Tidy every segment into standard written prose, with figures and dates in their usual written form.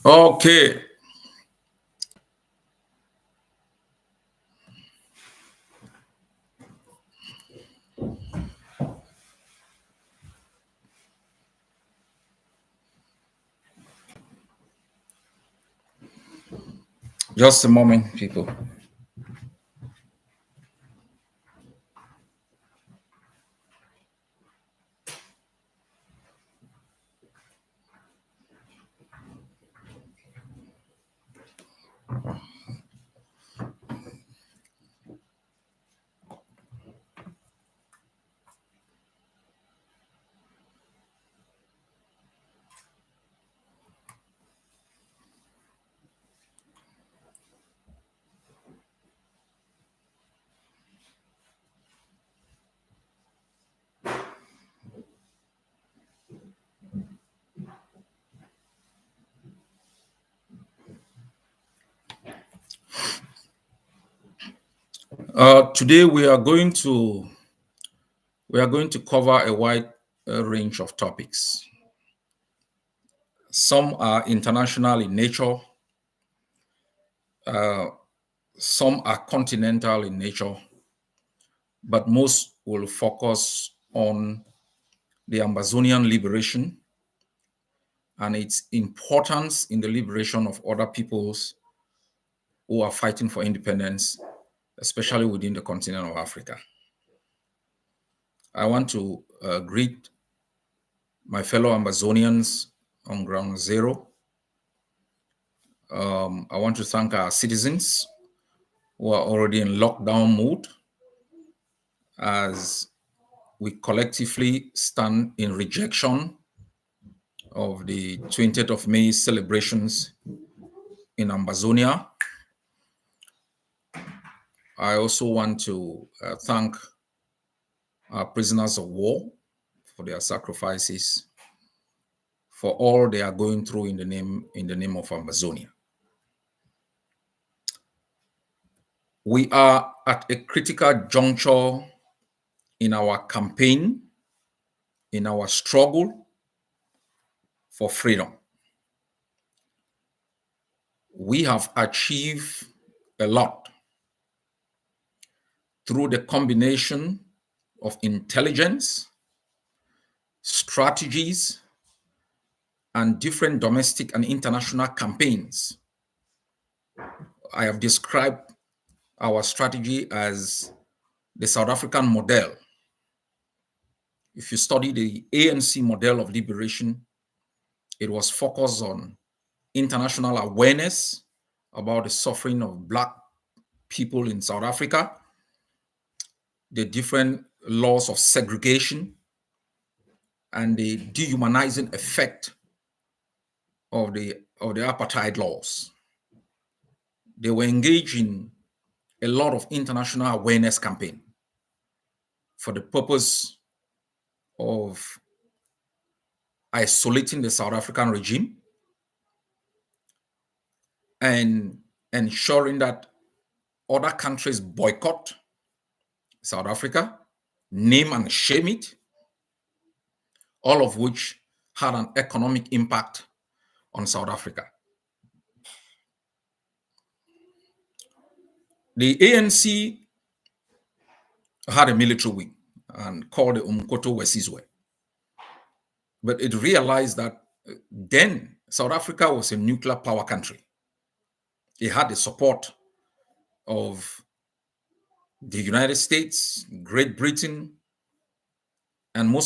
Okay, just a moment, people. Today we are going to cover a wide range of topics. Some are international in nature, uh, some are continental in nature, but most will focus on the Amazonian liberation and its importance in the liberation of other peoples who are fighting for independence, especially within the continent of Africa. I want to greet my fellow Amazonians on ground zero. I want to thank our citizens who are already in lockdown mode as we collectively stand in rejection of the 20th of May celebrations in Amazonia. I also want to thank our prisoners of war for their sacrifices, for all they are going through in the name of Amazonia. We are at a critical juncture in our campaign, in our struggle for freedom. We have achieved a lot through the combination of intelligence, strategies, and different domestic and international campaigns. I have described our strategy as the South African model. If you study the ANC model of liberation, it was focused on international awareness about the suffering of Black people in South Africa, the different laws of segregation, and the dehumanizing effect of the apartheid laws. They were engaged in a lot of international awareness campaign for the purpose of isolating the South African regime and ensuring that other countries boycott South Africa, name and shame it, all of which had an economic impact on South Africa. The ANC had a military wing and called the Umkhonto Wesizwe. But it realized that then South Africa was a nuclear power country. It had the support of the United States, Great Britain, and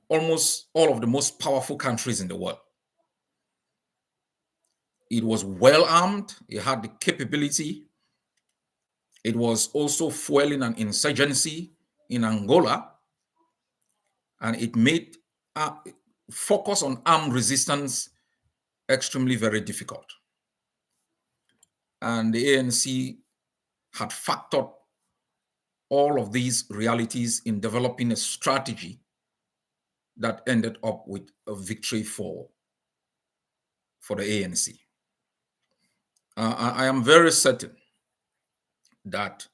almost all of the most powerful countries in the world. It was well armed. It had the capability. It was also fueling an insurgency in Angola, and it made focus on armed resistance extremely very difficult. And the ANC had factored all of these realities in developing a strategy that ended up with a victory for the ANC. I am very certain that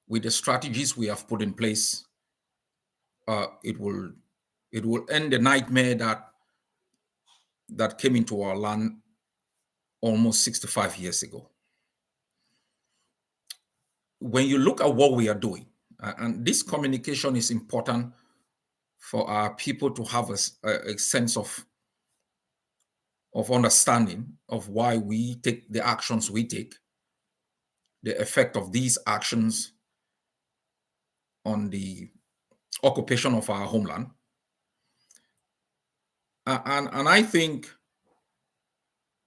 with the strategies we have put in place, it will end the nightmare that came into our land almost 65 years ago. When you look at what we are doing, and this communication is important for our people to have a sense of understanding of why we take the actions we take, the effect of these actions on the occupation of our homeland. And I think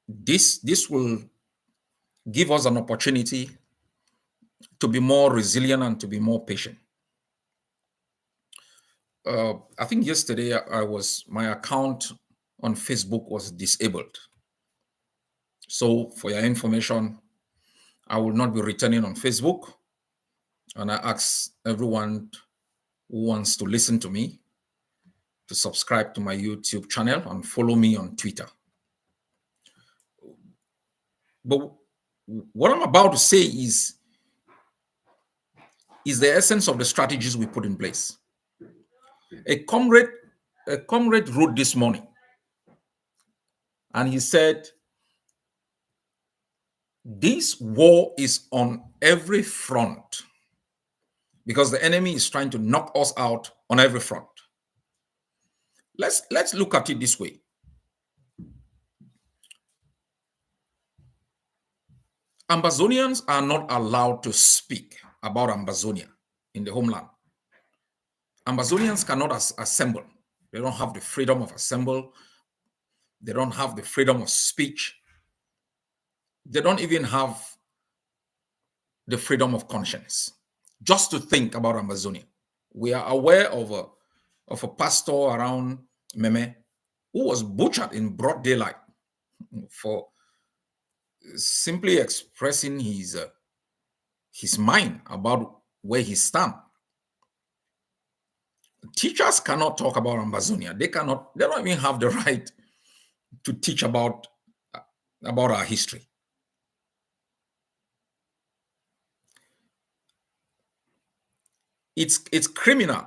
this will give us an opportunity to be more resilient and to be more patient. I think yesterday my account on Facebook was disabled. So for your information, I will not be returning on Facebook. And I ask everyone who wants to listen to me to subscribe to my YouTube channel and follow me on Twitter. But what I'm about to say is the essence of the strategies we put in place. A comrade wrote this morning, and he said, this war is on every front because the enemy is trying to knock us out on every front. Let's look at it this way. Ambazonians are not allowed to speak about Ambazonia in the homeland. Ambazonians cannot assemble. They don't have the freedom of assembly. They don't have the freedom of speech. They don't even have the freedom of conscience just to think about Ambazonia. We are aware of a pastor around Meme who was butchered in broad daylight for simply expressing his mind about where he stands. Teachers cannot talk about Ambazonia. They don't even have the right to teach about our history. It's criminal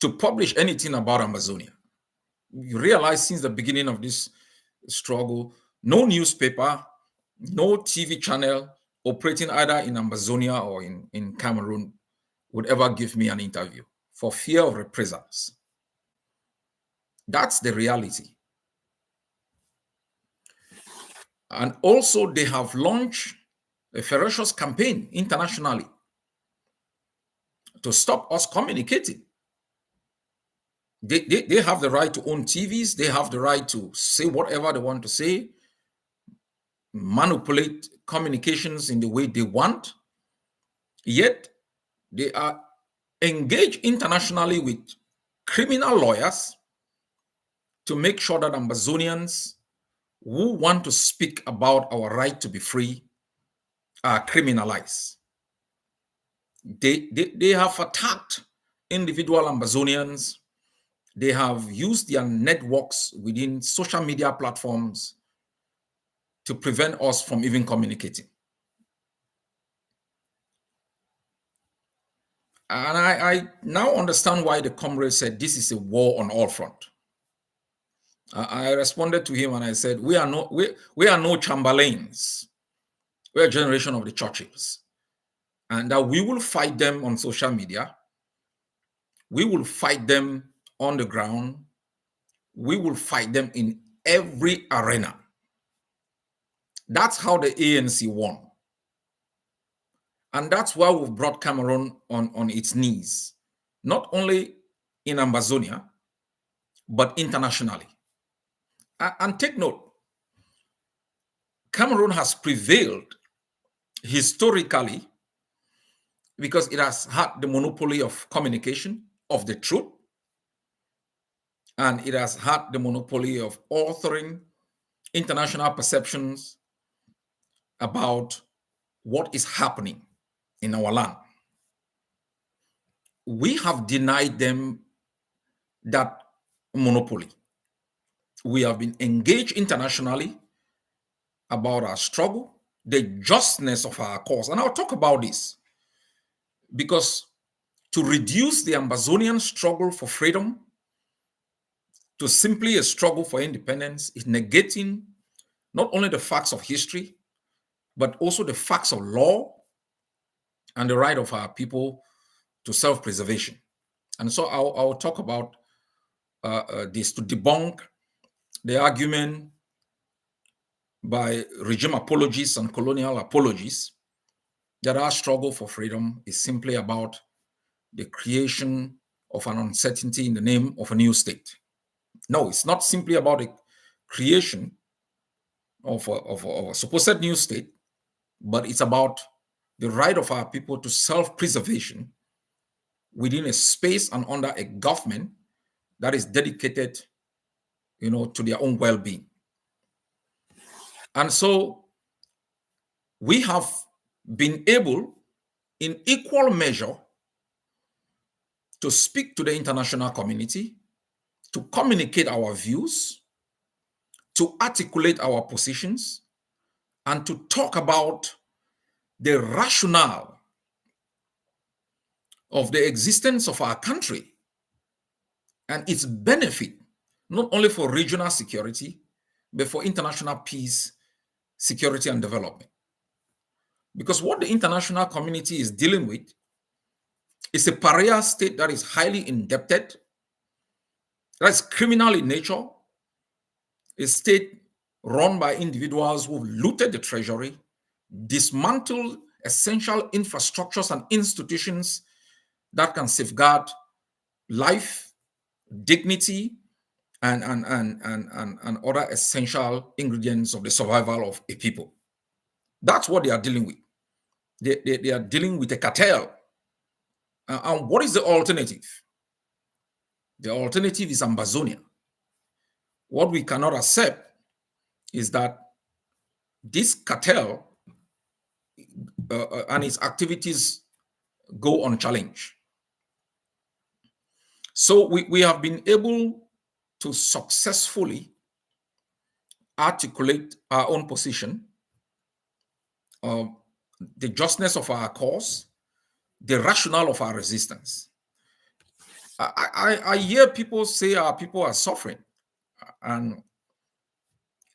to publish anything about Ambazonia. You realize since the beginning of this struggle, no newspaper, no TV channel operating either in Ambazonia or in Cameroon would ever give me an interview for fear of reprisals. That's the reality. And also, they have launched a ferocious campaign internationally to stop us communicating. They have the right to own TVs. They have the right to say whatever they want to say, manipulate communications in the way they want. Yet, they are engaged internationally with criminal lawyers to make sure that Ambazonians who want to speak about our right to be free are criminalized. They have attacked individual Ambazonians. They have used their networks within social media platforms to prevent us from even communicating. And I now understand why the comrade said this is a war on all fronts. I responded to him and I said, we are no Chamberlains. We're a generation of the Churchills. And that we will fight them on social media. We will fight them on the ground. We will fight them in every arena. That's how the ANC won. And that's why we've brought Cameroon on its knees, not only in Ambazonia, but internationally. And take note, Cameroon has prevailed historically because it has had the monopoly of communication, of the truth, and it has had the monopoly of authoring international perceptions about what is happening in our land. We have denied them that monopoly. We have been engaged internationally about our struggle, the justness of our cause. And I'll talk about this because to reduce the Ambazonian struggle for freedom to simply a struggle for independence is negating not only the facts of history, but also the facts of law and the right of our people to self-preservation. And so I'll talk about this to debunk the argument by regime apologists and colonial apologists that our struggle for freedom is simply about the creation of an uncertainty in the name of a new state. No, it's not simply about the creation of a supposed new state, but it's about the right of our people to self-preservation within a space and under a government that is dedicated, to their own well-being. And so we have been able, in equal measure, to speak to the international community, to communicate our views, to articulate our positions, and to talk about the rationale of the existence of our country and its benefit, not only for regional security, but for international peace, security, and development. Because what the international community is dealing with is a pariah state that is highly indebted, that's criminal in nature, a state run by individuals who've looted the treasury, dismantled essential infrastructures and institutions that can safeguard life, dignity, and other essential ingredients of the survival of a people. That's what they are dealing with. They are dealing with a cartel. And what is the alternative? The alternative is Ambazonia. What we cannot accept is that this cartel and its activities go unchallenged. So we have been able to successfully articulate our own position, the justness of our cause, the rationale of our resistance. I hear people say our people are suffering, and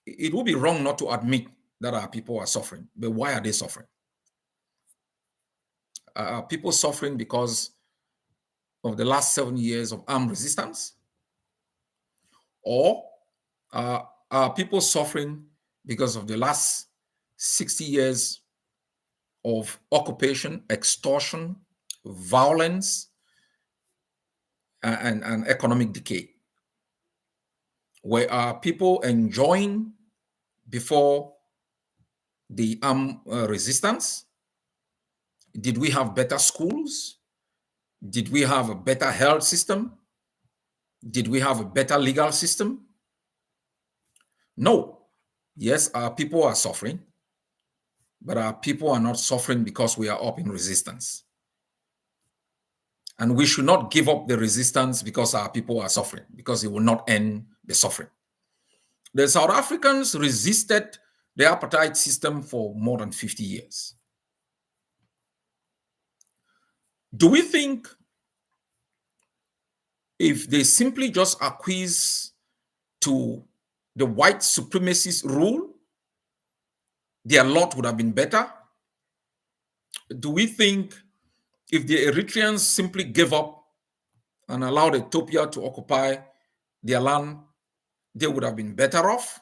it would be wrong not to admit that our people are suffering. But why are they suffering? Are people suffering because of the last 7 years of armed resistance? Or are people suffering because of the last 60 years of occupation, extortion, violence, and economic decay? Where are people enjoying before the armed resistance? Did we have better schools? Did we have a better health system? Did we have a better legal system? No. Yes, our people are suffering, but our people are not suffering because we are up in resistance. And we should not give up the resistance because our people are suffering, because it will not end the suffering. The South Africans resisted the apartheid system for more than 50 years. Do we think if they simply just acquiesce to the white supremacist rule, their lot would have been better? Do we think if the Eritreans simply gave up and allowed Ethiopia to occupy their land, they would have been better off?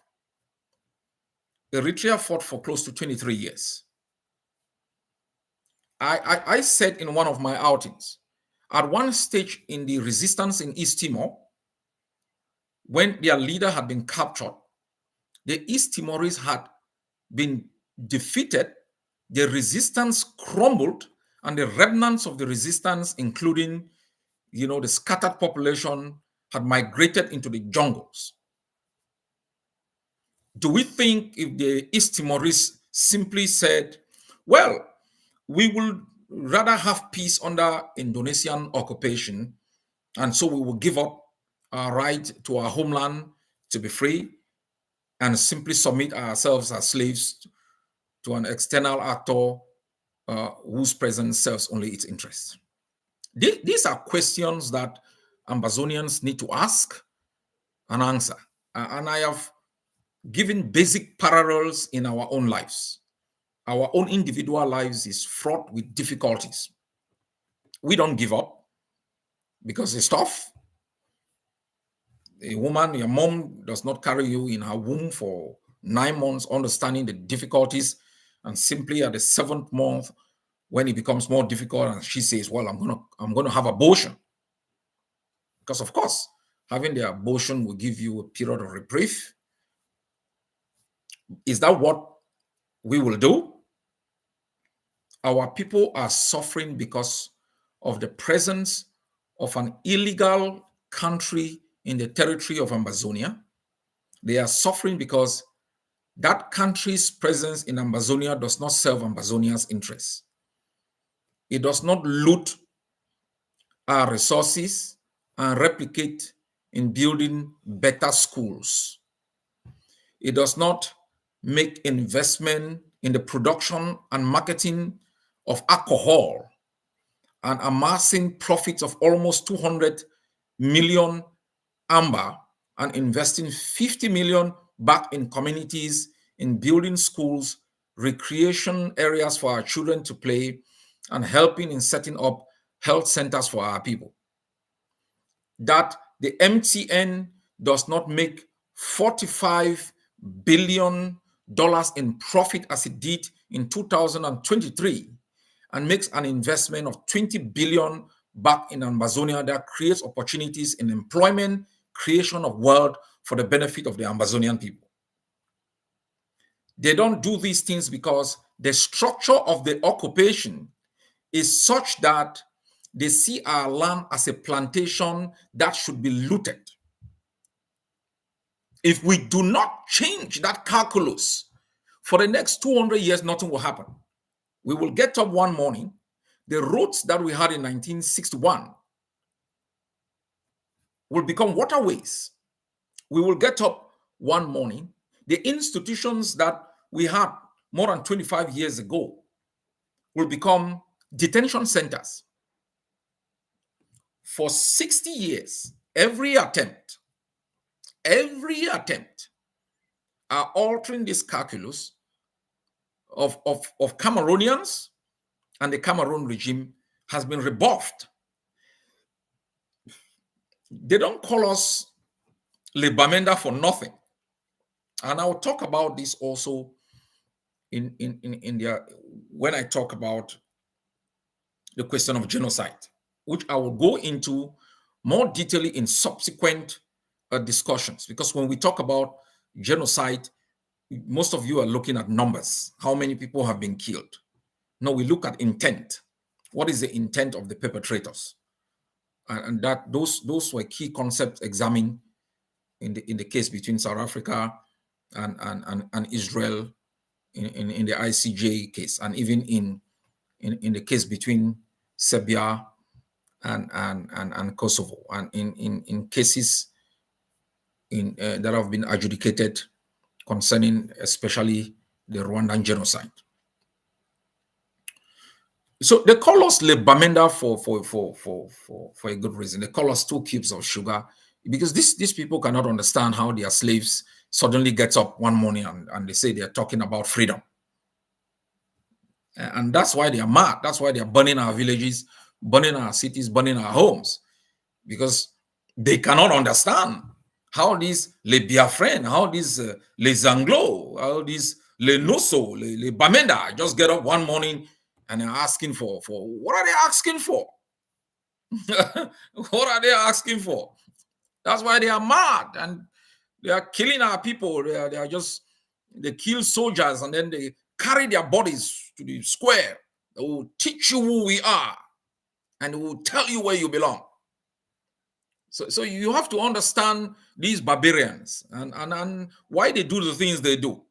Eritrea fought for close to 23 years. I said in one of my outings, at one stage in the resistance in East Timor, when their leader had been captured, the East Timorese had been defeated, the resistance crumbled, and the remnants of the resistance, including, the scattered population, had migrated into the jungles. Do we think if the East Timorese simply said, well, we will rather have peace under Indonesian occupation, and so we will give up our right to our homeland to be free and simply submit ourselves as slaves to an external actor whose presence serves only its interests? These are questions that Ambazonians need to ask and answer. And I have giving basic parallels in our own lives. Our own individual lives is fraught with difficulties. We don't give up because it's tough. A woman, your mom does not carry you in her womb for 9 months, understanding the difficulties, and simply at the 7th month, when it becomes more difficult, and she says, "Well, I'm gonna have abortion," because of course, having the abortion will give you a period of reprieve. Is that what we will do? Our people are suffering because of the presence of an illegal country in the territory of Amazonia. They are suffering because that country's presence in Amazonia does not serve Amazonia's interests. It does not loot our resources and replicate in building better schools. It does not make investment in the production and marketing of alcohol and amassing profits of almost 200 million amber and investing 50 million back in communities, in building schools, recreation areas for our children to play, and helping in setting up health centers for our people. That the MTN does not make $45 billion in profit as it did in 2023 and makes an investment of 20 billion back in Amazonia that creates opportunities in employment, creation of wealth for the benefit of the Amazonian people. They don't do these things because the structure of the occupation is such that they see our land as a plantation that should be looted. If we do not change that calculus, for the next 200 years, nothing will happen. We will get up one morning, the roads that we had in 1961 will become waterways. We will get up one morning, the institutions that we had more than 25 years ago will become detention centers. For 60 years, every attempt are altering this calculus of Cameroonians, and the Cameroon regime has been rebuffed. They don't call us Le Bamenda for nothing. And I'll talk about this also in India when I talk about the question of genocide, which I will go into more detailedly in subsequent discussions. Because when we talk about genocide, most of you are looking at numbers, how many people have been killed. No, we look at intent. What is the intent of the perpetrators? And that those were key concepts examined in the case between South Africa and Israel in the ICJ case, and even in the case between Serbia and Kosovo, and in cases that have been adjudicated concerning especially the Rwandan genocide. So they call us Le Bamenda for a good reason. They call us 2 cubes of sugar because these people cannot understand how their slaves suddenly gets up one morning and they say they're talking about freedom. And that's why they are mad. That's why they are burning our villages, burning our cities, burning our homes, because they cannot understand how these Le Biafren, how these Les Anglo, how these Le Noso, Le Bamenda just get up one morning and are asking for what are they asking for? What are they asking for? That's why they are mad and they are killing our people. They kill soldiers and then they carry their bodies to the square. They will teach you who we are and they will tell you where you belong. So you have to understand these barbarians and why they do the things they do.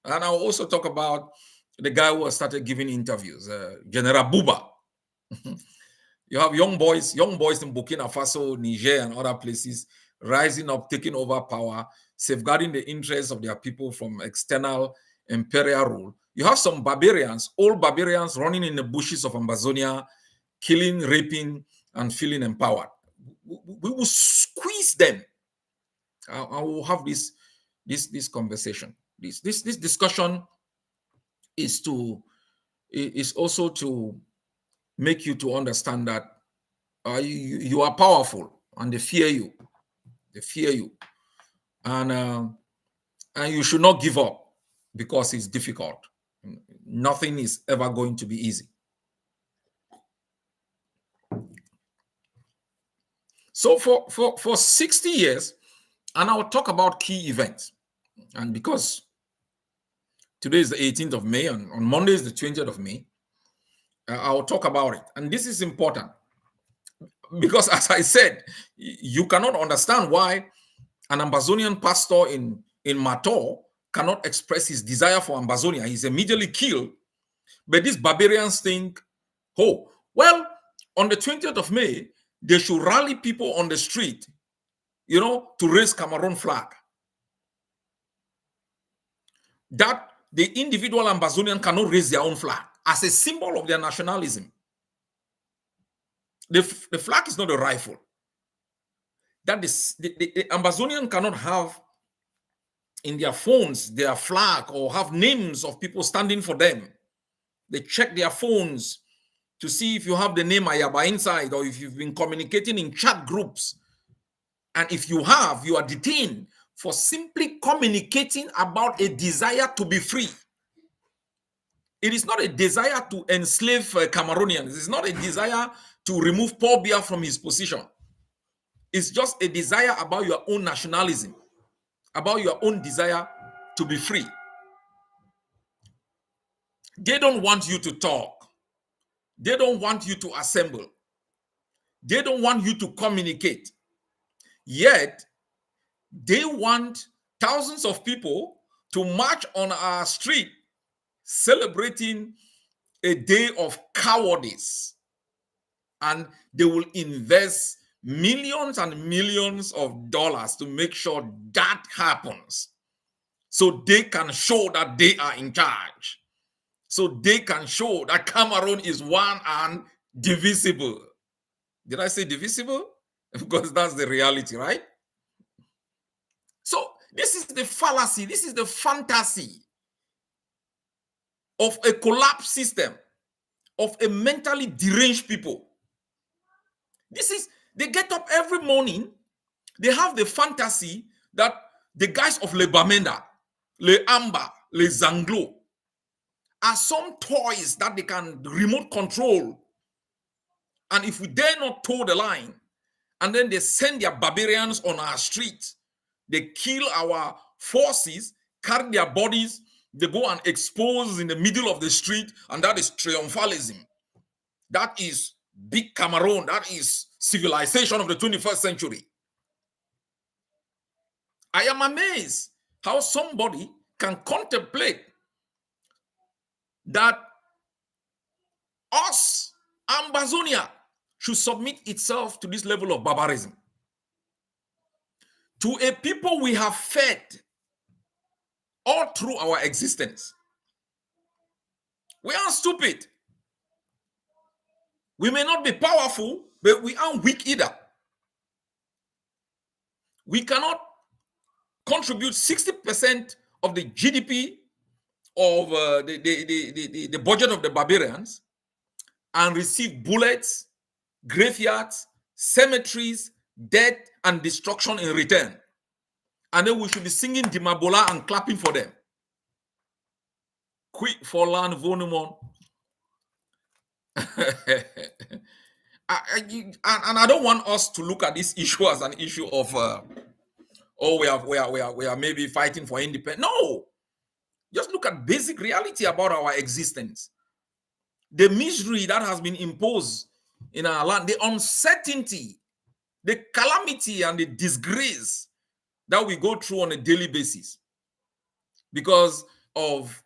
And I'll also talk about the guy who has started giving interviews, General Buba. You have young boys in Burkina Faso, Niger, and other places rising up, taking over power, safeguarding the interests of their people from external imperial rule. You have some barbarians, old barbarians running in the bushes of Amazonia, killing, raping, and feeling empowered. We will squeeze them. I will have this this conversation. This discussion is also to make you to understand that you are powerful, and they fear you. They fear you, and you should not give up because it's difficult. Nothing is ever going to be easy. So for 60 years, and I'll talk about key events. And because today is the 18th of May, and on Monday is the 20th of May, I'll talk about it. And this is important because, as I said, you cannot understand why an Ambazonian pastor in Mator cannot express his desire for Ambazonia. He's immediately killed. But these barbarians think, oh, well, on the 20th of May, they should rally people on the street, to raise Cameroon flag. That the individual Ambazonian cannot raise their own flag as a symbol of their nationalism. The flag is not a rifle. That is, the Ambazonian cannot have in their phones their flag or have names of people standing for them. They check their phones to see if you have the name Ayaba inside, or if you've been communicating in chat groups. And if you have, you are detained for simply communicating about a desire to be free. It is not a desire to enslave Cameroonians. It's not a desire to remove Paul Biya from his position. It's just a desire about your own nationalism, about your own desire to be free. They don't want you to talk. They don't want you to assemble. They don't want you to communicate. Yet, they want thousands of people to march on our street celebrating a day of cowardice. And they will invest millions and millions of dollars to make sure that happens. So they can show that they are in charge. So they can show that Cameroon is one and divisible. Did I say divisible? Because that's the reality, right? So this is the fallacy, this is the fantasy of a collapsed system, of a mentally deranged people. They get up every morning, they have the fantasy that the guys of Le Bamenda, Le Amba, Le Zanglo are some toys that they can remote control. And if we dare not toe the line, and then they send their barbarians on our streets, they kill our forces, carry their bodies, they go and expose in the middle of the street, and that is triumphalism. That is big Cameroon. That is civilization of the 21st century. I am amazed how somebody can contemplate that us, Ambazonia, should submit itself to this level of barbarism. To a people we have fed all through our existence. We aren't stupid. We may not be powerful, but we aren't weak either. We cannot contribute 60% of the GDP of the budget of the barbarians and receive bullets, graveyards, cemeteries, death, and destruction in return. And then we should be singing Dimabola and clapping for them. Quick for land, Vonumon. And I don't want us to look at this issue as an issue of we are maybe fighting for independence. No, just look at basic reality about our existence, the misery that has been imposed in our land, the uncertainty, the calamity, and the disgrace that we go through on a daily basis because of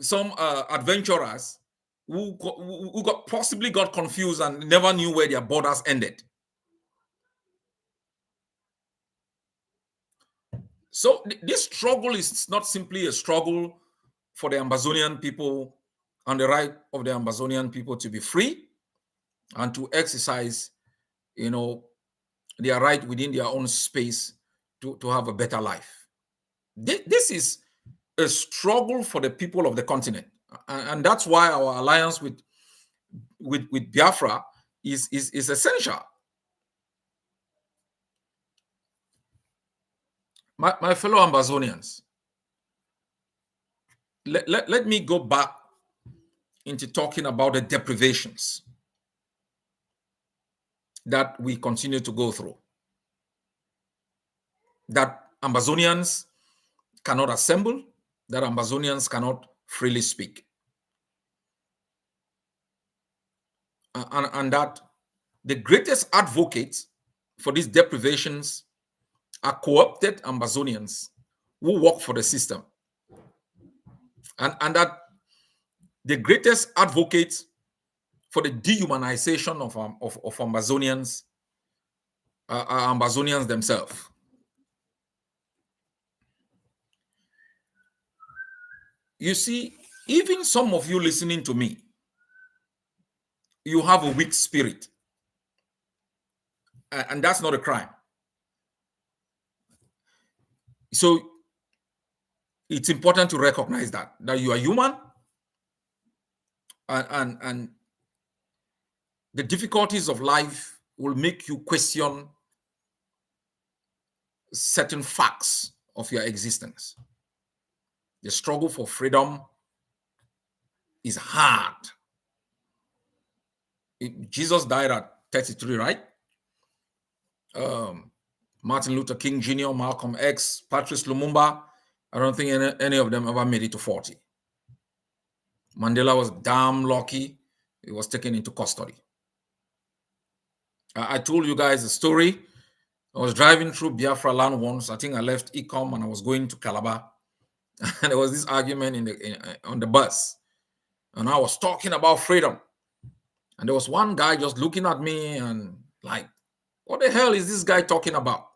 some adventurers who possibly got confused and never knew where their borders ended. So this struggle is not simply a struggle for the Ambazonian people and the right of the Ambazonian people to be free and to exercise, their right within their own space to have a better life. This is a struggle for the people of the continent. And that's why our alliance with Biafra is essential. My fellow Ambazonians, let me go back into talking about the deprivations that we continue to go through, that Ambazonians cannot assemble, that Ambazonians cannot freely speak, and that the greatest advocates for these deprivations are co-opted Ambazonians who work for the system, and that the greatest advocates for the dehumanization of Ambazonians are Ambazonians themselves. You see, even some of you listening to me, you have a weak spirit, and that's not a crime. So it's important to recognize that you are human, and the difficulties of life will make you question certain facts of your existence. The struggle for freedom is hard. Jesus died at 33, right? Martin Luther King Jr., Malcolm X, Patrice Lumumba, I don't think any of them ever made it to 40. Mandela was damn lucky. He was taken into custody. I told you guys a story. I was driving through Biafra land once. I think I left Ecom and I was going to Calabar. And there was this argument on the bus. And I was talking about freedom. And there was one guy just looking at me and like, what the hell is this guy talking about?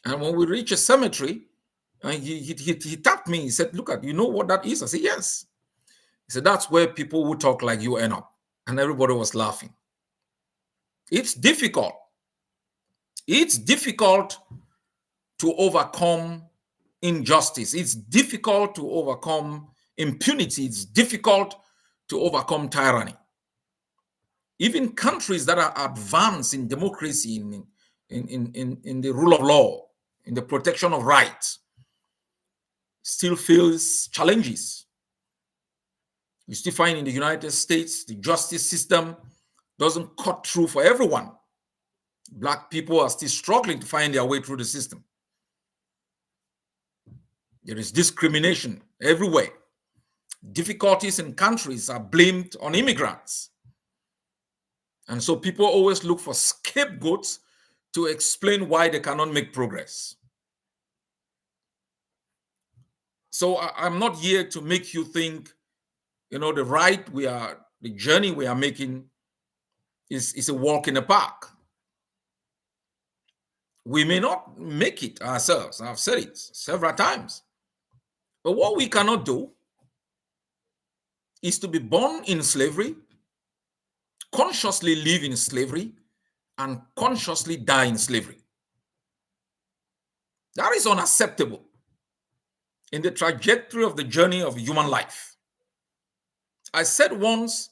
And when we reached a cemetery, he tapped me. He said, look at, you know what that is? I said, yes. He said, that's where people who talk like you end up. And everybody was laughing. It's difficult. It's difficult to overcome injustice. It's difficult to overcome impunity. It's difficult to overcome tyranny. Even countries that are advanced in democracy, in the rule of law, in the protection of rights, still face challenges. You still find in the United States, the justice system doesn't cut through for everyone. Black people are still struggling to find their way through the system. There is discrimination everywhere. Difficulties in countries are blamed on immigrants. And so people always look for scapegoats to explain why they cannot make progress. So I'm not here to make you think, the journey we are making is a walk in the park. We may not make it ourselves. I've said it several times. But what we cannot do is to be born in slavery, consciously live in slavery, and consciously die in slavery. That is unacceptable in the trajectory of the journey of human life. I said once,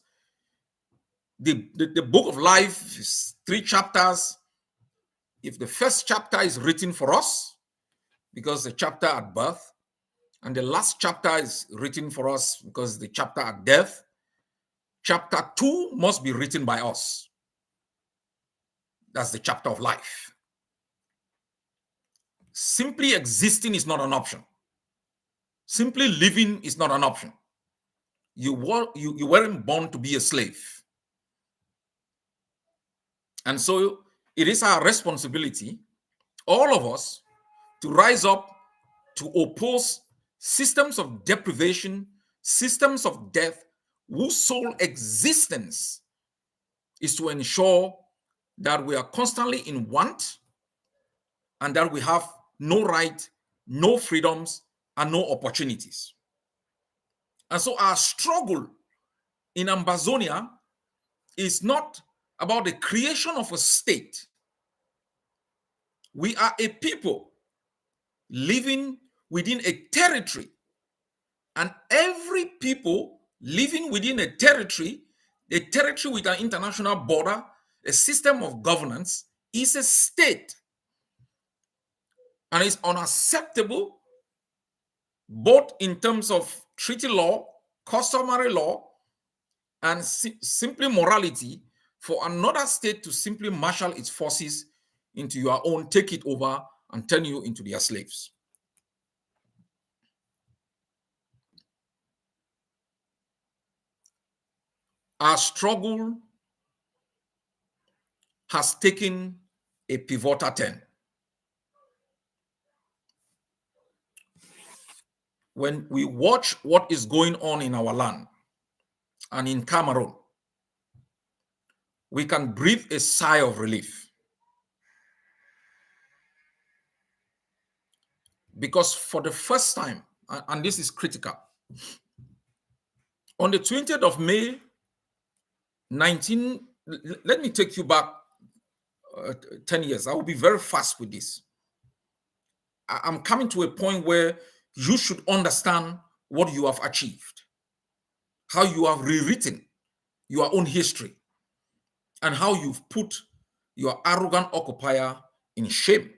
the book of life is 3 chapters. If the first chapter is written for us, because the chapter at birth, and the last chapter is written for us because the chapter at death, chapter 2 must be written by us. That's the chapter of life. Simply existing is not an option. Simply living is not an option. You weren't born to be a slave. And so it is our responsibility, all of us, to rise up to oppose systems of deprivation, systems of death, whose sole existence is to ensure that we are constantly in want and that we have no right, no freedoms, and no opportunities. And so our struggle in Ambazonia is not about the creation of a state. We are a people living within a territory, and every people living within a territory with an international border, a system of governance, is a state, and it's unacceptable both in terms of treaty law, customary law, and simply morality for another state to simply marshal its forces into your own, take it over, and turn you into their slaves. Our struggle has taken a pivotal turn. When we watch what is going on in our land and in Cameroon, we can breathe a sigh of relief. Because for the first time, and this is critical, on the 20th of May, let me take you back 10 years. I will be very fast with this. I'm coming to a point where you should understand what you have achieved, how you have rewritten your own history, and how you've put your arrogant occupier in shame.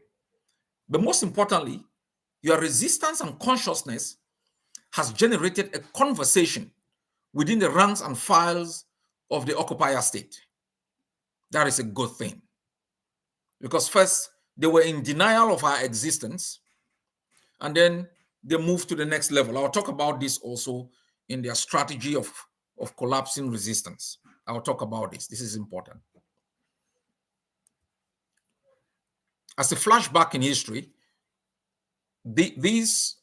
But most importantly, your resistance and consciousness has generated a conversation within the ranks and files of the occupier state. That is a good thing. Because first, they were in denial of our existence, and then they moved to the next level. I'll talk about this also in their strategy of collapsing resistance. I'll talk about this. This is important. As a flashback in history, these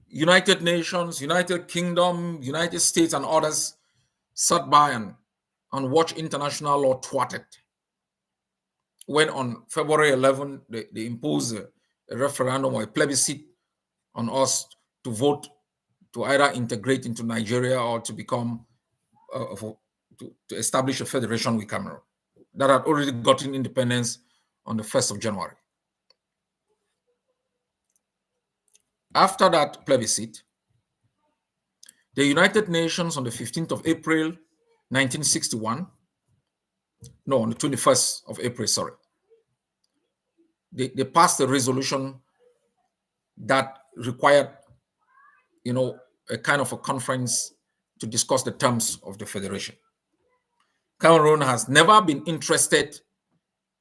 United Nations, United Kingdom, United States, and others sat by and watched international law thwarted. When on February 11, they imposed a referendum or a plebiscite on us to vote to either integrate into Nigeria or to become, to establish a federation with Cameroon that had already gotten independence on the 1st of January. After that plebiscite, the United Nations on the 15th of April, 1961, no, on the 21st of April, sorry, they passed a resolution that required, a kind of a conference to discuss the terms of the federation. Cameroon has never been interested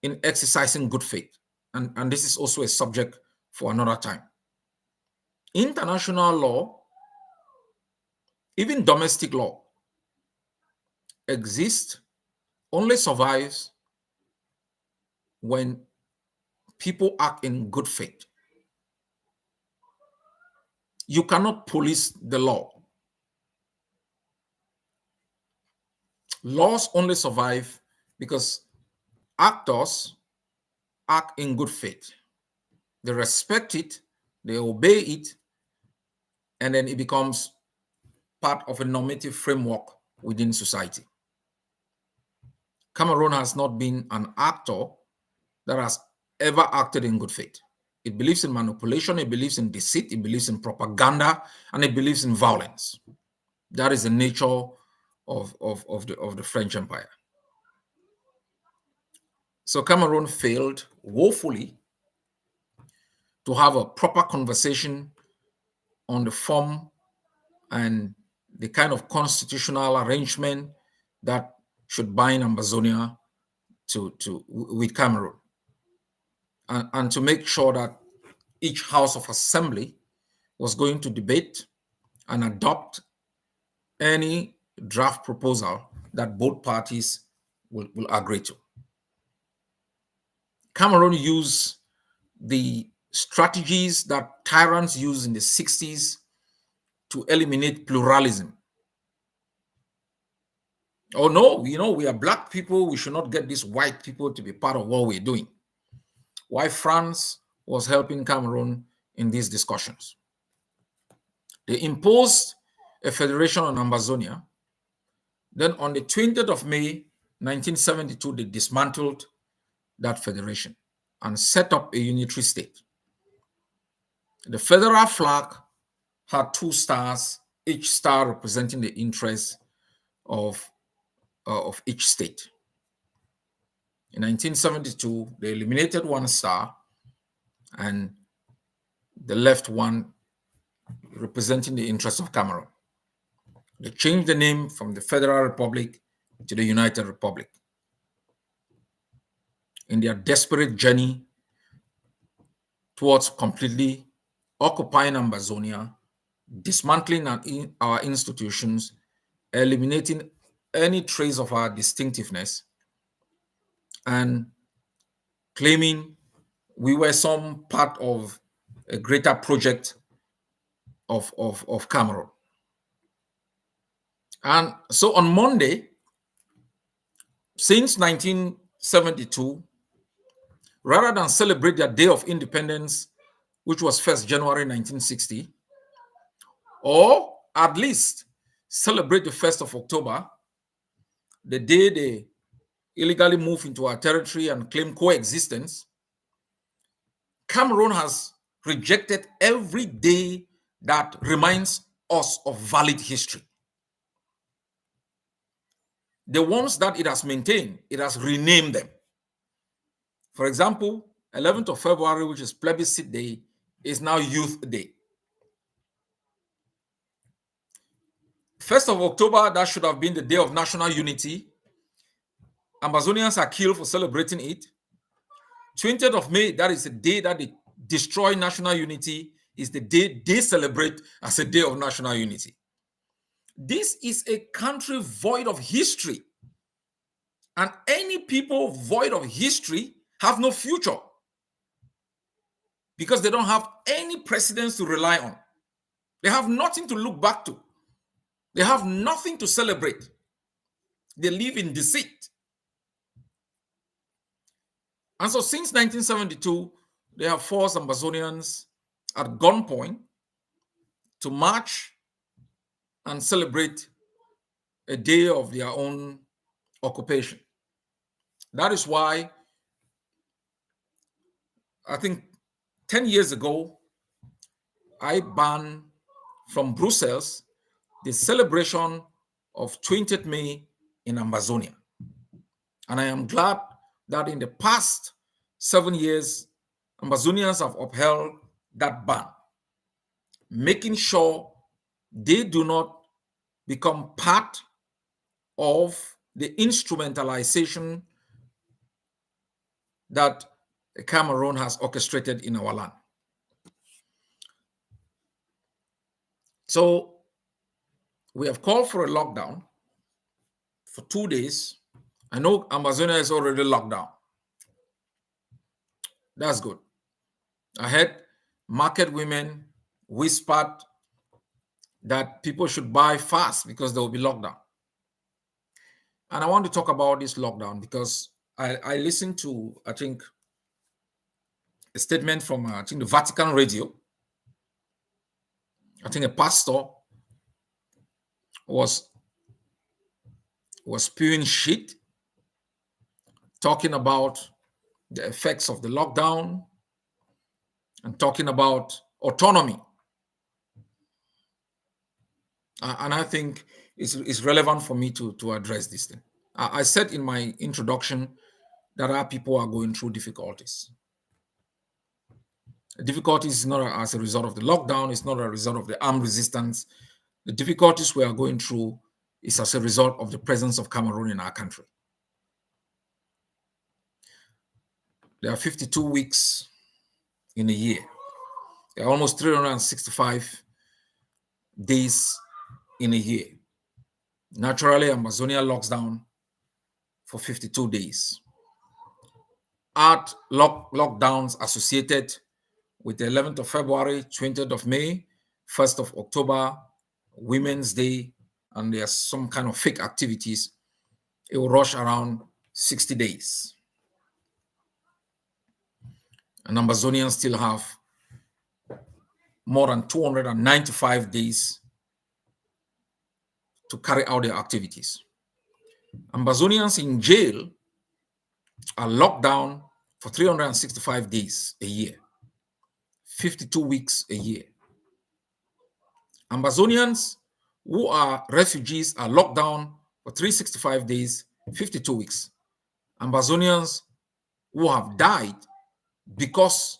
in exercising good faith, and this is also a subject for another time. International law, even domestic law, exists, only survives when people act in good faith. You cannot police the law. Laws only survive because actors act in good faith. They respect it, they obey it, and then it becomes part of a normative framework within society. Cameroon has not been an actor that has ever acted in good faith. It believes in manipulation, it believes in deceit, it believes in propaganda, and it believes in violence. That is the nature of the French Empire. So Cameroon failed woefully to have a proper conversation on the form and the kind of constitutional arrangement that should bind Ambazonia with Cameroon, and to make sure that each House of Assembly was going to debate and adopt any draft proposal that both parties will agree to. Cameroon used the strategies that tyrants used in the 60s to eliminate pluralism. Oh no, we are black people, we should not get these white people to be part of what we're doing. Why France was helping Cameroon in these discussions. They imposed a federation on Ambazonia. Then on the 20th of May, 1972, they dismantled that federation and set up a unitary state. The federal flag had two stars, each star representing the interests of each state. In 1972, they eliminated one star and they left one representing the interests of Cameroon. They changed the name from the Federal Republic to the United Republic. In their desperate journey towards completely occupying Ambazonia, dismantling our institutions, eliminating any trace of our distinctiveness, and claiming we were some part of a greater project of Cameroon. And so on Monday, since 1972, rather than celebrate their Day of Independence, which was 1st January 1960, or at least celebrate the 1st of October, the day they illegally moved into our territory and claimed coexistence, Cameroon has rejected every day that reminds us of valid history. The ones that it has maintained, it has renamed them. For example, 11th of February, which is Plebiscite Day, is now Youth Day. 1st of October, that should have been the Day of National Unity. Amazonians are killed for celebrating it. 20th of May, that is the day that they destroy national unity, is the day they celebrate as a day of national unity. This is a country void of history. And any people void of history have no future because they don't have any precedents to rely on. They have nothing to look back to. They have nothing to celebrate. They live in deceit. And so since 1972, they have forced Amazonians at gunpoint to march and celebrate a day of their own occupation. That is why I think 10 years ago, I banned from Brussels the celebration of 20th May in Amazonia. And I am glad that in the past 7 years, Amazonians have upheld that ban, making sure they do not become part of the instrumentalization that Cameroon has orchestrated in our land. So we have called for a lockdown for 2 days. I know Amazonia is already locked down. That's good. I heard market women whispered that people should buy fast because there will be lockdown. And I want to talk about this lockdown because I listened to, I think, a statement from, I think, the Vatican radio. I think a pastor was spewing shit, talking about the effects of the lockdown and talking about autonomy. And I think it's relevant for me to address this thing. I said in my introduction that our people are going through difficulties. The difficulties is not as a result of the lockdown, it's not a result of the armed resistance. The difficulties we are going through is as a result of the presence of Cameroon in our country. There are 52 weeks in a year. There are almost 365 days in a year. Naturally, Amazonia locks down for 52 days. Add lockdowns associated with the 11th of February, 20th of May, 1st of October, Women's Day, and there's some kind of fake activities. It will rush around 60 days. And Amazonians still have more than 295 days to carry out their activities. Amazonians in jail are locked down for 365 days a year. 52 weeks a year. Amazonians who are refugees are locked down for 365 days, 52 weeks. Amazonians who have died because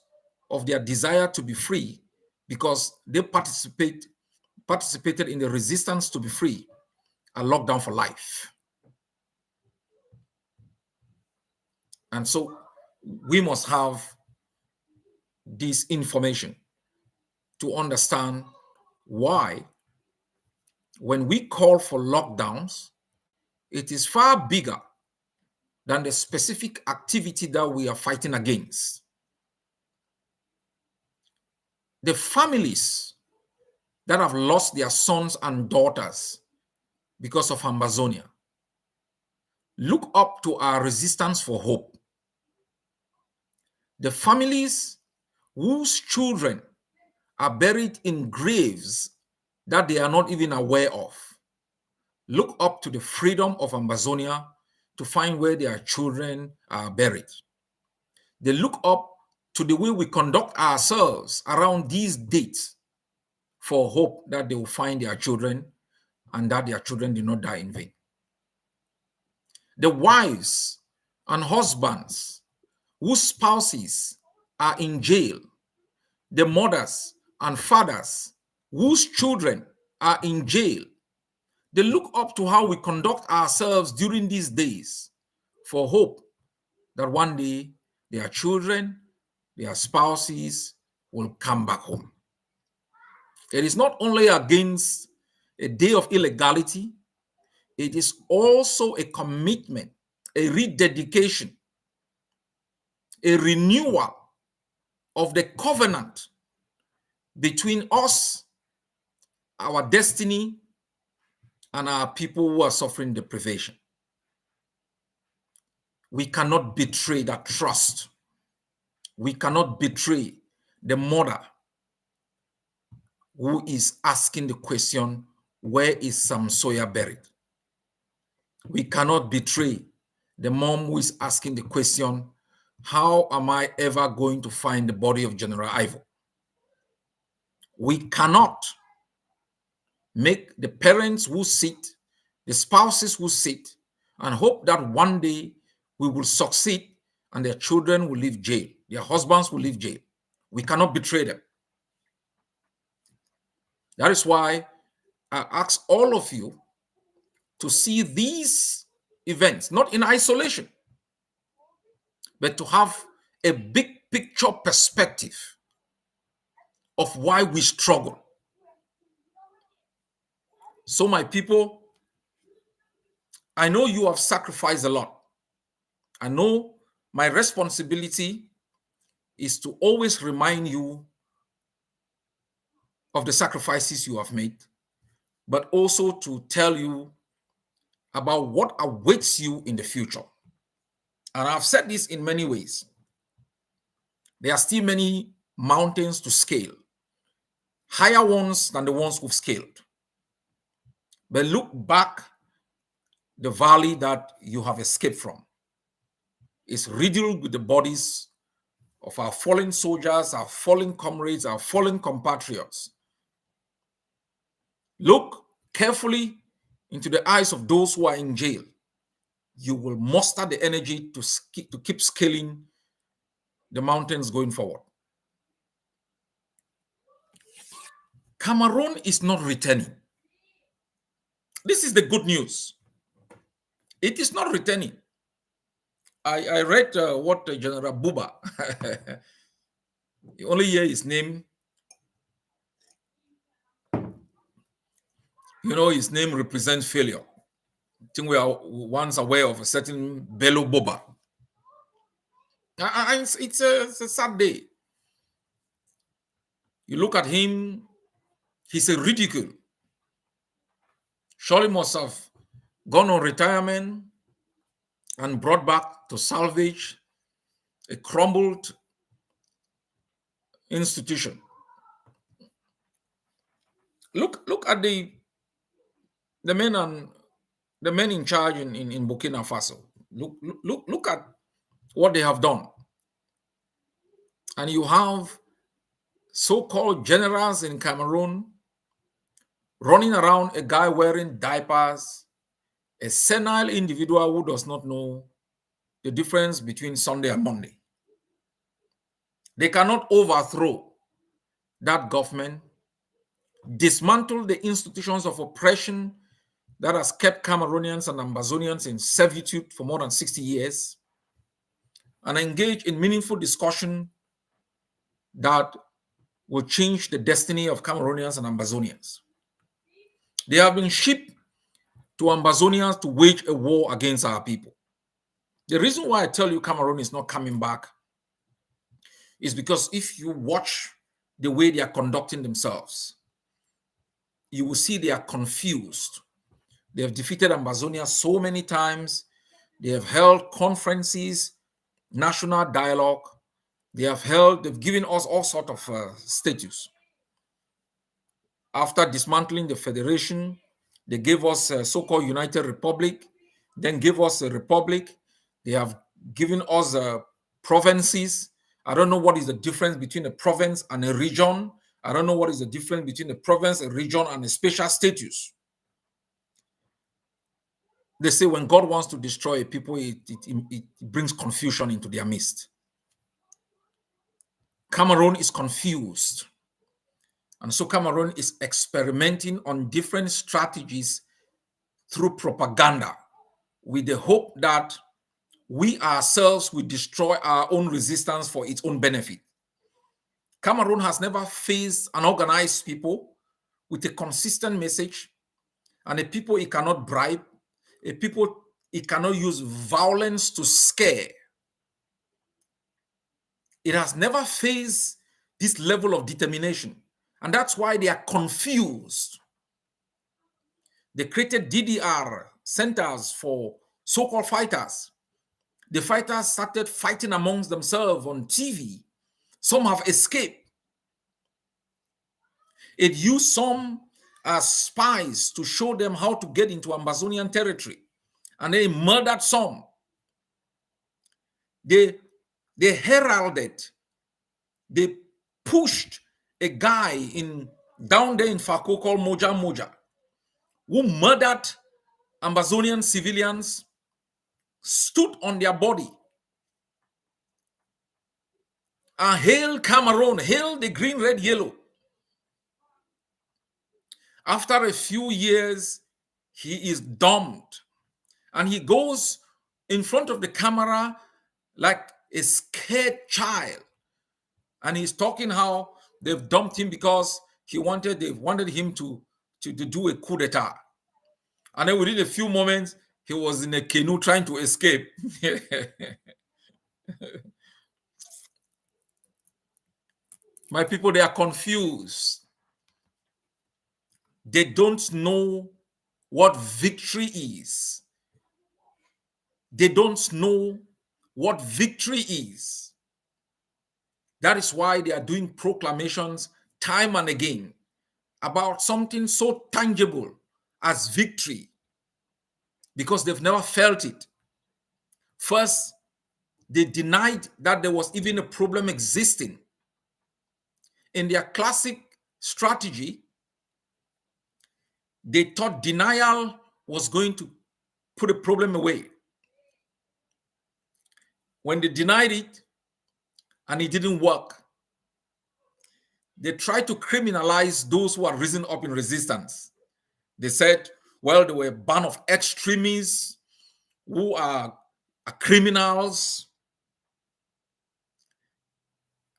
of their desire to be free, because they participated in the resistance to be free, are locked down for life. And so we must have this information to understand why, when we call for lockdowns, it is far bigger than the specific activity that we are fighting against. The families that have lost their sons and daughters because of Amazonia look up to our resistance for hope. The families whose children are buried in graves that they are not even aware of look up to the freedom of Amazonia to find where their children are buried. They look up to the way we conduct ourselves around these dates for hope that they will find their children and that their children did not die in vain. The wives and husbands whose spouses are in jail, the mothers and fathers whose children are in jail, they look up to how we conduct ourselves during these days for hope that one day their children, their spouses will come back home. It is not only against a day of illegality, it is also a commitment, a rededication, a renewal of the covenant between us, our destiny, and our people who are suffering deprivation. We cannot betray that trust. We cannot betray the mother who is asking the question, where is Sam Sawyer buried? We cannot betray the mom who is asking the question, how am I ever going to find the body of General Ivo? We cannot make the parents who sit, the spouses who sit, and hope that one day we will succeed and their children will leave jail, their husbands will leave jail. We cannot betray them. That is why I ask all of you to see these events, not in isolation, but to have a big picture perspective of why we struggle. So, my people, I know you have sacrificed a lot. I know my responsibility is to always remind you of the sacrifices you have made, but also to tell you about what awaits you in the future. And I've said this in many ways. There are still many mountains to scale, higher ones than the ones we've scaled. But look back, the valley that you have escaped from is riddled with the bodies of our fallen soldiers, our fallen comrades, our fallen compatriots. Look carefully into the eyes of those who are in jail. You will muster the energy to keep scaling the mountains going forward. Cameroon is not returning. This is the good news. It is not returning. I read what General Buba, you only hear his name. You know, his name represents failure. I think we are once aware of a certain Bello Boba. It's a sad day. You look at him, he's a ridicule. Surely must have gone on retirement and brought back to salvage a crumbled institution. Look at the men in charge in Burkina Faso. Look at what they have done. And you have so-called generals in Cameroon running around, a guy wearing diapers, a senile individual who does not know the difference between Sunday and Monday. They cannot overthrow that government, dismantle the institutions of oppression that has kept Cameroonians and Ambazonians in servitude for more than 60 years, and engage in meaningful discussion that will change the destiny of Cameroonians and Ambazonians. They have been shipped to Ambazonians to wage a war against our people. The reason why I tell you Cameroon is not coming back is because if you watch the way they are conducting themselves, you will see they are confused. They have defeated Ambazonia so many times. They have held conferences, national dialogue. They've given us all sorts of status. After dismantling the federation, they gave us a so-called United Republic, then gave us a republic. They have given us provinces. I don't know what is the difference between a province and a region. I don't know what is the difference between a province, a region, and a special status. They say when God wants to destroy a people, it brings confusion into their midst. Cameroon is confused. And so Cameroon is experimenting on different strategies through propaganda with the hope that we ourselves will destroy our own resistance for its own benefit. Cameroon has never faced an organized people with a consistent message and a people it cannot bribe, a people it cannot use violence to scare. It has never faced this level of determination. And that's why they are confused. They created DDR centers for so-called fighters. The fighters started fighting amongst themselves on TV. Some have escaped. It used some as spies to show them how to get into Ambazonian territory. And they murdered some. They heralded, they pushed a guy down there in Fako called Moja Moja, who murdered Ambazonian civilians, stood on their body, and hail Cameroon, hail the green, red, yellow. After a few years, he is dumped. And he goes in front of the camera like a scared child. And he's talking how they've dumped him because they wanted him to do a coup d'etat. And then within a few moments, he was in a canoe trying to escape. My people, they are confused. They don't know what victory is. They don't know what victory is. That is why they are doing proclamations time and again about something so tangible as victory, because they've never felt it. First, they denied that there was even a problem existing. In their classic strategy, they thought denial was going to put a problem away. When they denied it and it didn't work, they tried to criminalize those who are risen up in resistance. They said, well, there were a band of extremists who are criminals.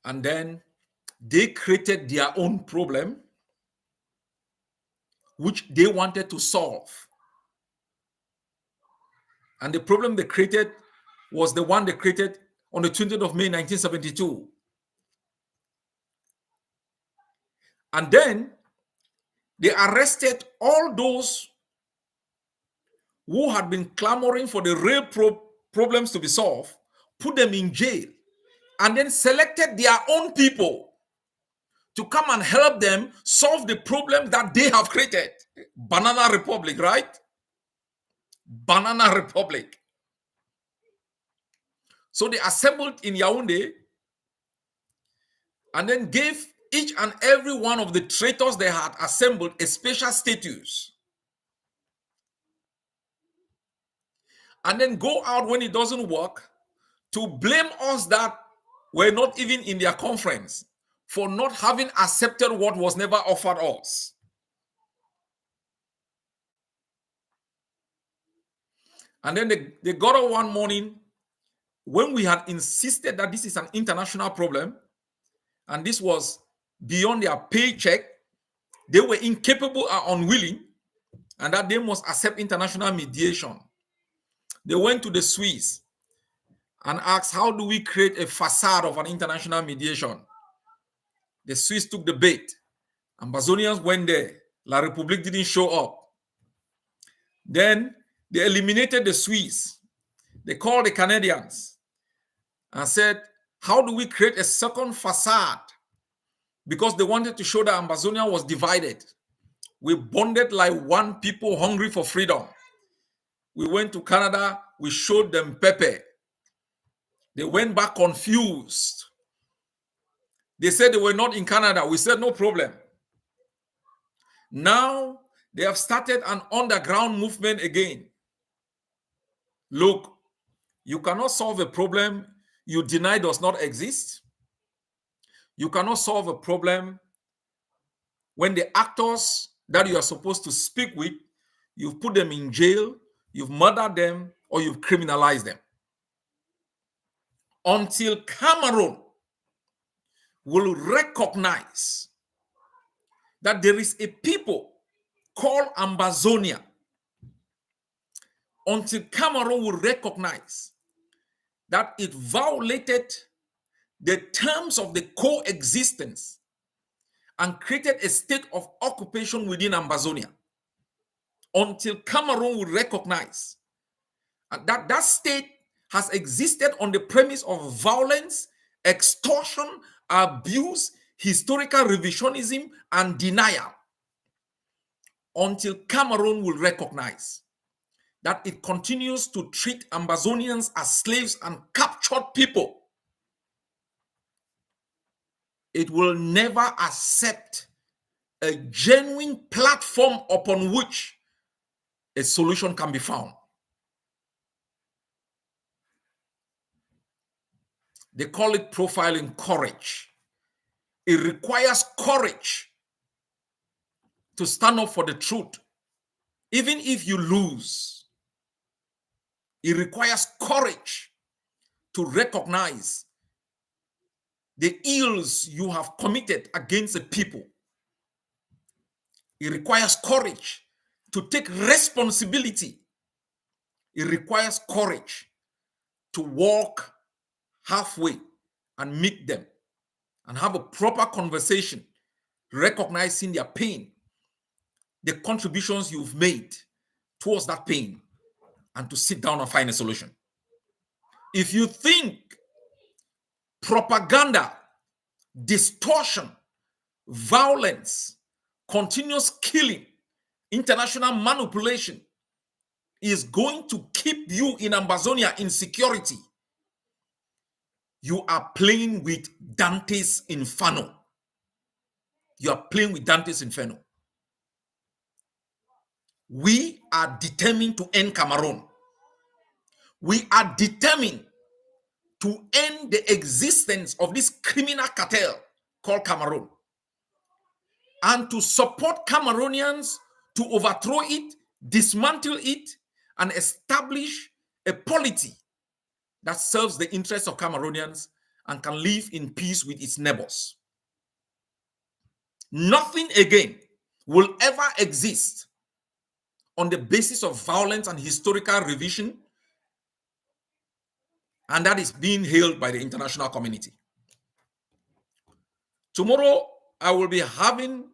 And then they created their own problem, which they wanted to solve. And the problem they created was the one they created on the 20th of May, 1972. And then they arrested all those who had been clamoring for the real problems to be solved, put them in jail, and then selected their own people to come and help them solve the problem that they have created. Banana Republic, right? Banana Republic. So they assembled in Yaoundé and then gave each and every one of the traitors they had assembled a special status, and then go out when it doesn't work to blame us that were not even in their conference for not having accepted what was never offered us. And then they got up one morning when we had insisted that this is an international problem and this was beyond their paycheck. They were incapable and unwilling, and that they must accept international mediation. They went to the Swiss and asked, how do we create a facade of an international mediation? The Swiss took the bait. Ambazonians went there. La République didn't show up. Then they eliminated the Swiss. They called the Canadians and said, how do we create a second facade? Because they wanted to show that Ambazonia was divided. We bonded like one people hungry for freedom. We went to Canada. We showed them pepper. They went back confused. They said they were not in Canada. We said, no problem. Now they have started an underground movement again. Look, you cannot solve a problem you deny does not exist. You cannot solve a problem when the actors that you are supposed to speak with, you've put them in jail, you've murdered them, or you've criminalized them. Until Cameroon will recognize that there is a people called Ambazonia, until Cameroon will recognize that it violated the terms of the coexistence and created a state of occupation within Ambazonia, until Cameroon will recognize that that state has existed on the premise of violence, extortion, abuse, historical revisionism, and denial, until Cameroon will recognize that it continues to treat Ambazonians as slaves and captured people, it will never accept a genuine platform upon which a solution can be found. They call it profiling courage. It requires courage to stand up for the truth, even if you lose. It requires courage to recognize the ills you have committed against the people. It requires courage to take responsibility. It requires courage to walk halfway and meet them and have a proper conversation, recognizing their pain, the contributions you've made towards that pain, and to sit down and find a solution. If you think propaganda, distortion, violence, continuous killing, international manipulation is going to keep you in Ambazonia in security, you are playing with Dante's Inferno. You are playing with Dante's Inferno. We are determined to end Cameroon. We are determined to end the existence of this criminal cartel called Cameroon, and to support Cameroonians to overthrow it, dismantle it, and establish a polity that serves the interests of Cameroonians and can live in peace with its neighbors. Nothing again will ever exist on the basis of violence and historical revision, and that is being hailed by the international community. Tomorrow, I will be having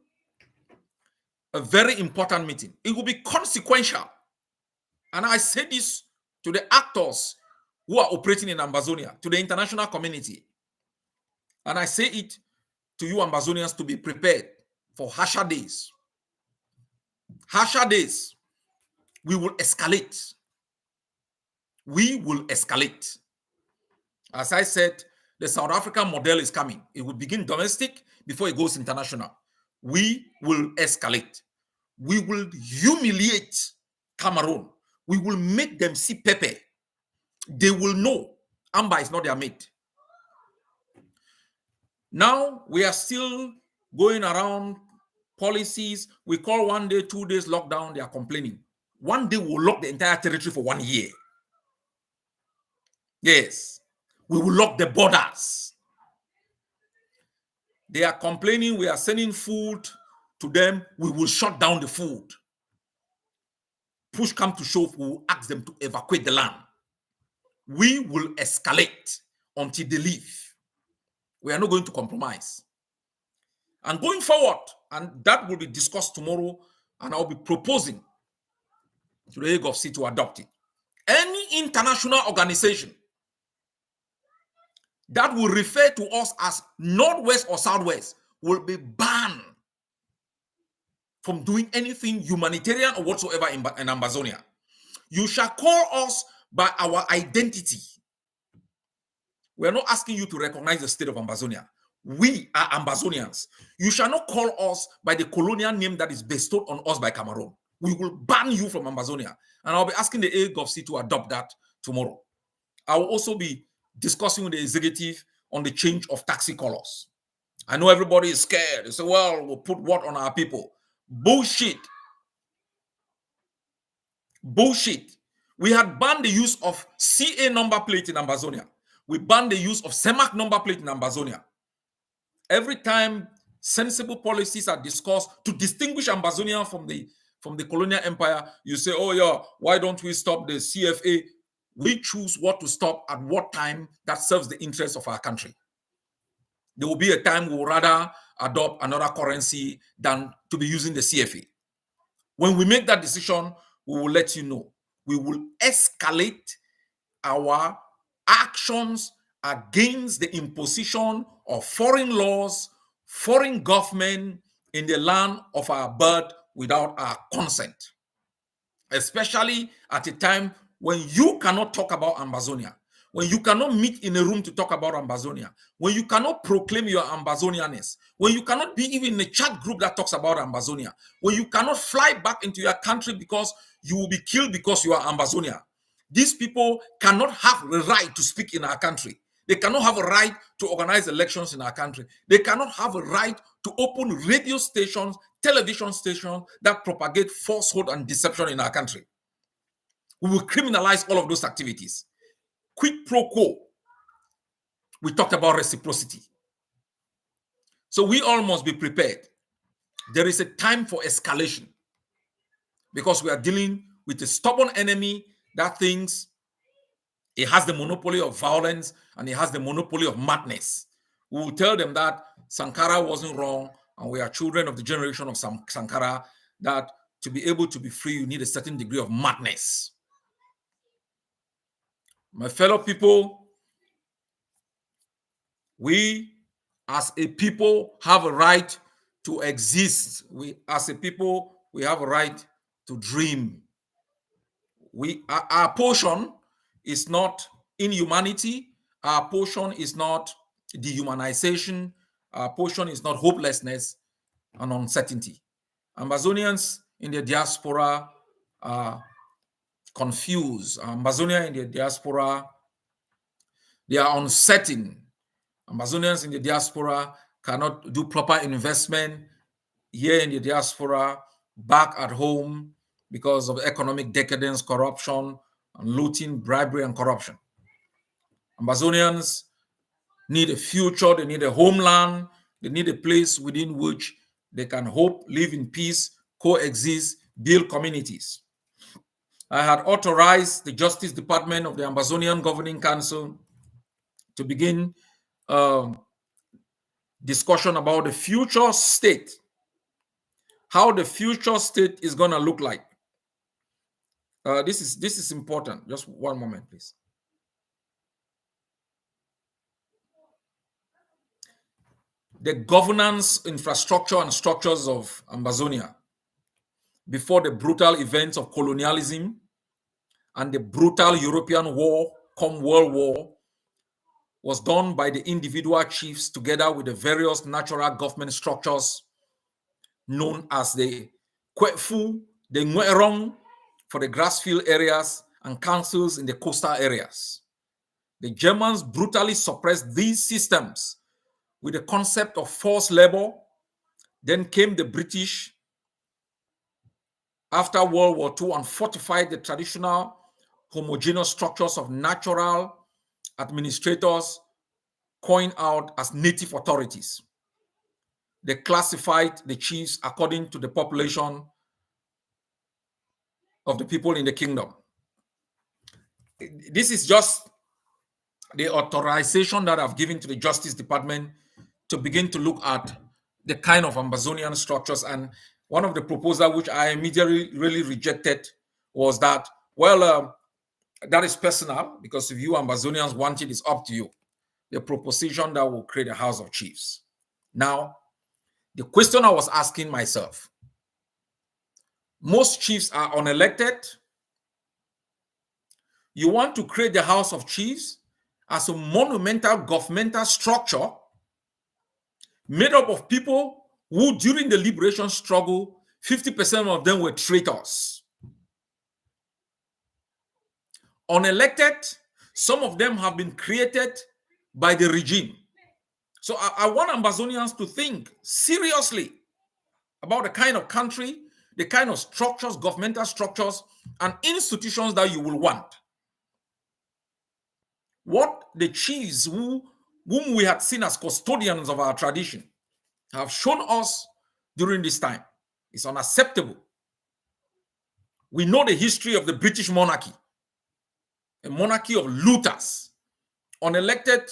a very important meeting. It will be consequential. And I say this to the actors who are operating in Ambazonia, to the international community. And I say it to you Ambazonians to be prepared for harsher days. Harsher days. We will escalate. We will escalate. As I said, The South African model is coming. It will begin domestic before it goes international. We will escalate. We will humiliate Cameroon. We will make them see Pepe. They will know Amba is not their mate. Now we are still going around policies. We call 1 day, 2 days lockdown. They are complaining. 1 day we'll lock the entire territory for 1 year. Yes, we will lock the borders. They are complaining. We are sending food to them. We will shut down the food. Push come to shove, we will ask them to evacuate the land. We will escalate until they leave. We are not going to compromise. And going forward, and that will be discussed tomorrow, and I'll be proposing to the Hague of C to adopt it. Any international organization that will refer to us as Northwest or Southwest will be banned from doing anything humanitarian or whatsoever in Ambazonia. You shall call us by our identity. We are not asking you to recognize the state of Ambazonia. We are Ambazonians. You shall not call us by the colonial name that is bestowed on us by Cameroon. We will ban you from Ambazonia. And I'll be asking the AGOVC to adopt that tomorrow. I will also be discussing with the executive on the change of taxi colors. I know everybody is scared. They say, well, we'll put what on our people? Bullshit. Bullshit. We had banned the use of CA number plate in Ambazonia. We banned the use of CEMAC number plate in Ambazonia. Every time sensible policies are discussed to distinguish Ambazonia from the colonial empire, you say, oh yeah, why don't we stop the CFA? We choose what to stop at what time that serves the interests of our country. There will be a time we will rather adopt another currency than to be using the CFA. When we make that decision, we will let you know. We will escalate our actions against the imposition of foreign laws, foreign government in the land of our birth without our consent, especially at a time when you cannot talk about Ambazonia, when you cannot meet in a room to talk about Ambazonia, when you cannot proclaim your Ambazonianness, when you cannot be even in a chat group that talks about Ambazonia, when you cannot fly back into your country because you will be killed because you are Ambazonia. These people cannot have the right to speak in our country. They cannot have a right to organize elections in our country. They cannot have a right to open radio stations, television stations that propagate falsehood and deception in our country. We will criminalize all of those activities. Quid pro quo. We talked about reciprocity. So we all must be prepared. There is a time for escalation because we are dealing with a stubborn enemy that thinks it has the monopoly of violence and it has the monopoly of madness. We will tell them that Sankara wasn't wrong and we are children of the generation of Sankara, that to be able to be free, you need a certain degree of madness. My fellow people, we as a people have a right to exist. We as a people, we have a right to dream. Our portion is not inhumanity. Our portion is not dehumanization. Our portion is not hopelessness and uncertainty. Amazonians in the diaspora are confused. Amazonians in the diaspora, they are uncertain. Amazonians in the diaspora cannot do proper investment here in the diaspora, back at home, because of economic decadence, corruption, and looting, bribery, and corruption. Amazonians need a future, they need a homeland, they need a place within which they can hope, live in peace, coexist, build communities. I had authorized the Justice Department of the Amazonian Governing Council to begin discussion about the future state, how the future state is going to look like. This is important. Just one moment, please. The governance, infrastructure, and structures of Amazonia before the brutal events of colonialism and the brutal European war, come World War, was done by the individual chiefs together with the various natural government structures known as the Kwefu, the Nwerong for the grassfield areas, and councils in the coastal areas. The Germans brutally suppressed these systems with the concept of forced labor. Then came the British after World War II and fortified the traditional homogeneous structures of natural administrators coined out as native authorities. They classified the chiefs according to the population of the people in the kingdom. This is just the authorization that I've given to the Justice Department to begin to look at the kind of Amazonian structures. And one of the proposals which I immediately really rejected was that, well, that is personal, because if you Amazonians want it, it's up to you. The proposition that will create a House of Chiefs. Now, the question I was asking myself, most chiefs are unelected. You want to create the House of Chiefs as a monumental governmental structure made up of people who, during the liberation struggle, 50% of them were traitors. Unelected, some of them have been created by the regime. So I want Amazonians to think seriously about the kind of country, the kind of structures, governmental structures, and institutions that you will want. What the chiefs whom we had seen as custodians of our tradition have shown us during this time is unacceptable. We know the history of the British monarchy, a monarchy of looters, unelected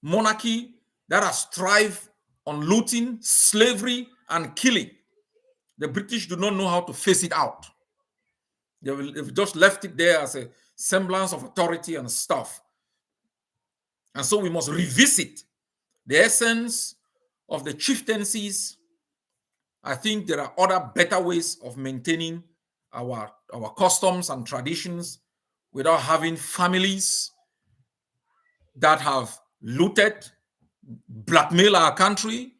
monarchy that has thrived on looting, slavery, and killing. The British do not know how to face it out. They've just left it there as a semblance of authority and stuff. And so we must revisit the essence of the chieftaincies. I think there are other better ways of maintaining our customs and traditions without having families that have looted, blackmailed our country,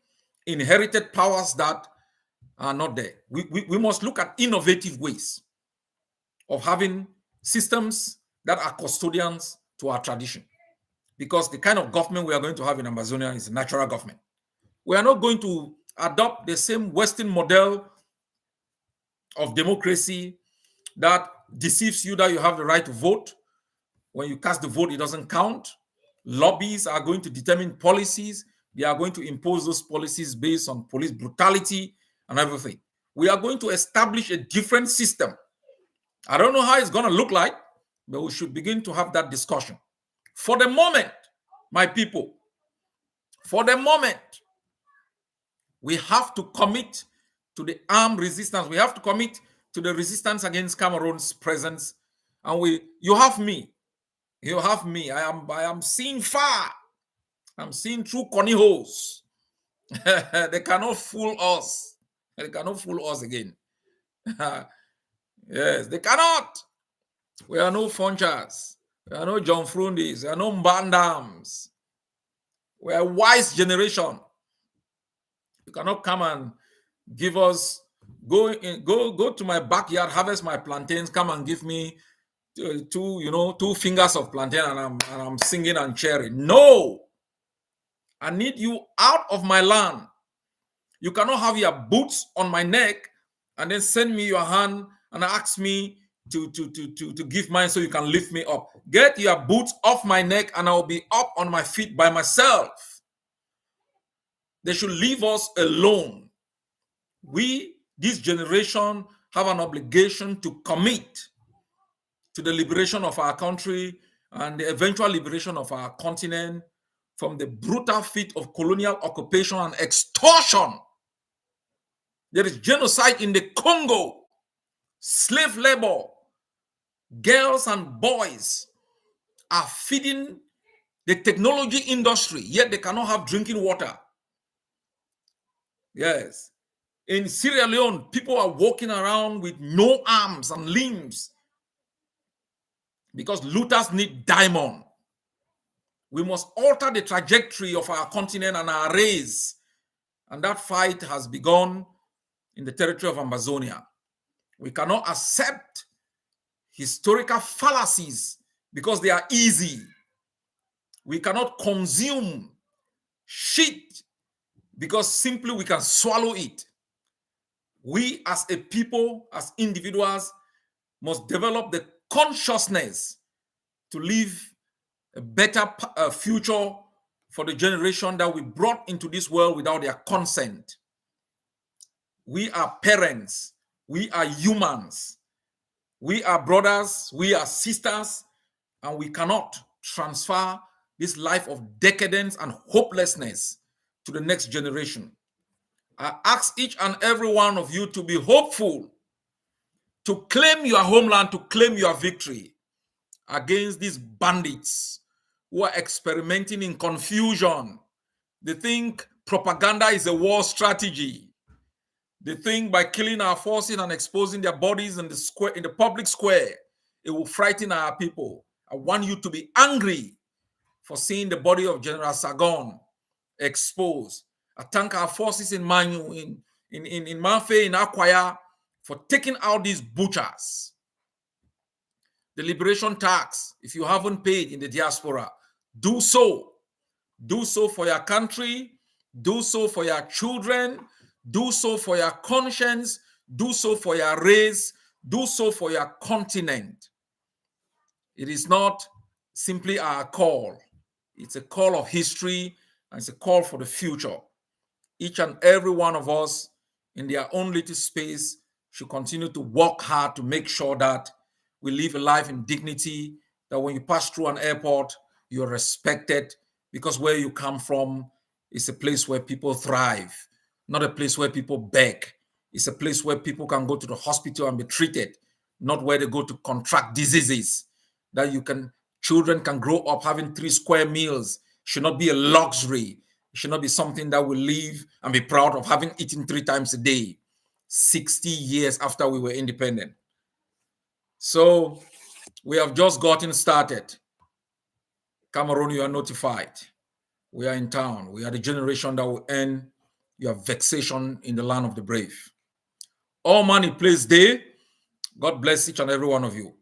inherited powers that are not there. We must look at innovative ways of having systems that are custodians to our tradition. Because the kind of government we are going to have in Amazonia is a natural government. We are not going to adopt the same Western model of democracy that deceives you that you have the right to vote. When you cast the vote, it doesn't count. Lobbies are going to determine policies. They are going to impose those policies based on police brutality and everything. We are going to establish a different system. I don't know how it's going to look like, but we should begin to have that discussion. For the moment, my people, for the moment, we have to commit to the armed resistance. We have to commit to the resistance against Cameroon's presence. And you have me. You have me. I am seeing far. I'm seeing through corny holes. They cannot fool us. They cannot fool us again. Yes, they cannot. We are no Funchas. We are no John Frundis. We are no Mbandams. We are a wise generation. You cannot come and give us go to my backyard, harvest my plantains, come and give me two fingers of plantain, and I'm singing and cheering. No, I need you out of my land. You cannot have your boots on my neck and then send me your hand and ask me to give mine so you can lift me up. Get your boots off my neck and I'll be up on my feet by myself. They should leave us alone. We, this generation, have an obligation to commit to the liberation of our country and the eventual liberation of our continent from the brutal feat of colonial occupation and extortion. There is genocide in the Congo, slave labor. Girls and boys are feeding the technology industry, yet they cannot have drinking water. Yes. In Sierra Leone, people are walking around with no arms and limbs because looters need diamond. We must alter the trajectory of our continent and our race. And that fight has begun in the territory of Amazonia. We cannot accept historical fallacies because they are easy. We cannot consume shit because simply we can swallow it. We as a people, as individuals, must develop the consciousness to live a better future for the generation that we brought into this world without their consent. We are parents. We are humans. We are brothers. We are sisters. And we cannot transfer this life of decadence and hopelessness to the next generation. I ask each and every one of you to be hopeful, to claim your homeland, to claim your victory against these bandits who are experimenting in confusion. They think propaganda is a war strategy. They think by killing our forces and exposing their bodies in the square, in the public square, it will frighten our people. I want you to be angry for seeing the body of General Sagon exposed. I thank our forces in Manu, in Manfe, in Akwaya, for taking out these butchers. The liberation tax, if you haven't paid in the diaspora, do so. Do so for your country. Do so for your children. Do so for your conscience. Do so for your race. Do so for your continent. It is not simply our call. It's a call of history, and it's a call for the future. Each and every one of us in their own little space should continue to work hard to make sure that we live a life in dignity, that when you pass through an airport, you're respected, because where you come from is a place where people thrive, not a place where people beg. It's a place where people can go to the hospital and be treated, not where they go to contract diseases. That children can grow up having 3 square meals. Should not be a luxury. It should not be something that we live and be proud of having eaten 3 times a day, 60 years after we were independent. So we have just gotten started. Cameroon, you are notified. We are in town. We are the generation that will end your vexation in the land of the brave. All money plays day. God bless each and every one of you.